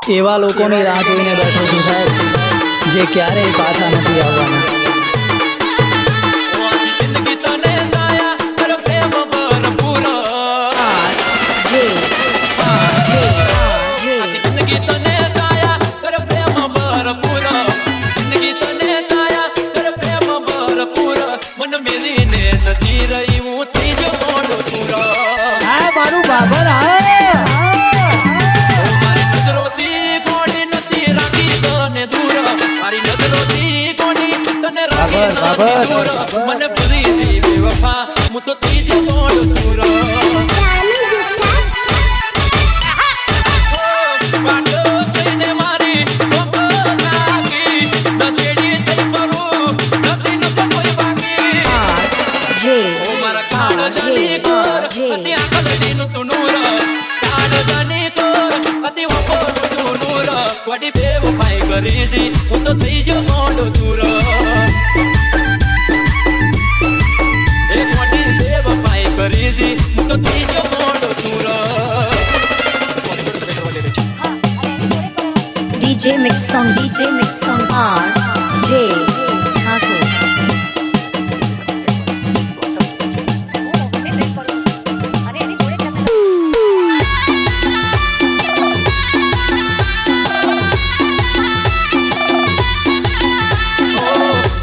એવા લોકોની રાહ જોઈને બેઠો છું સાહેબ, જે ક્યારેય પાછા નથી આવવાના. મને પૂરી દી બેવફા હું તો ત્રીજો મોડ પૂરો પાટો થઈને મારી નાખી દસેડી થઈ મરું નથી ન કોઈ બાકી ઓ મારા કાળ જાની કોર અતિ આકલડી નું તું નૂર કાળ જાની કોર અતિ વપો તું નૂર વડી બેવફાઈ કરી દી હું તો ત્રીજો મોડ પૂરો DJ Mix Song RJ Thakur.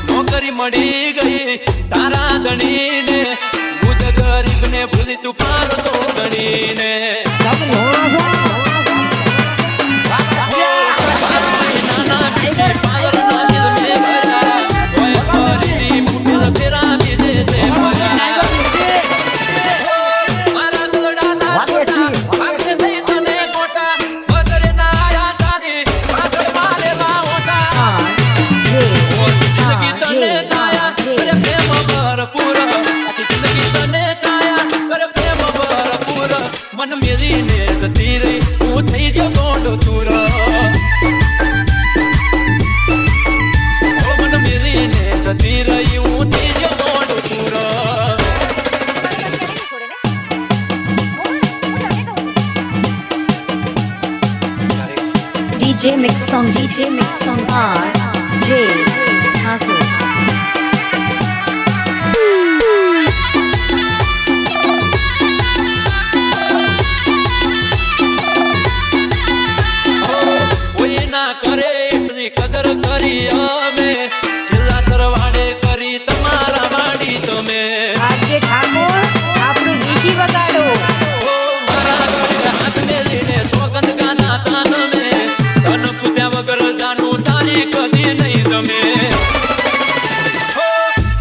નોકરી મળી ગઈ તારા ધણીને ભૂત ગરીબને ભૂલી તું પાર તો ગણીને મન મેરી ને જતી રહી હું થઈ ગયો ગોંડો તુરો મન મેરી ને જતી રહી હું થઈ ગયો ગોંડો તુરો DJ Mix Song RJ Thakur. કરે એટલી કદર કરી અમે છેલ્લા સરવાડે કરી તમારા વાડી તમે આજે ઠાકોર આપણું દેશી વગાડો મારા હાથને લઈને સોગંદ ગાના તાન મે તન પૂછ્યા વગર જાનું તારી કદી નહીં તમે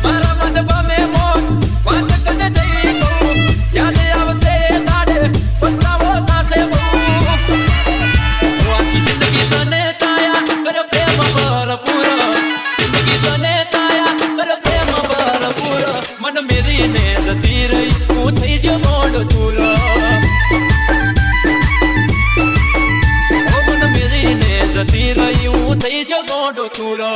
મારા મન બમે મોન વાત કને જઈ કહું યાદ આવશે તાડે પસ્તાવો થાશે બહુ આખી જિંદગી તને મન મેરી ને જતી રહી હું થઈ ગયો મોડ તુરો મન મેરી ને જતી રહી હું થઈ ગયો મોડ તુરો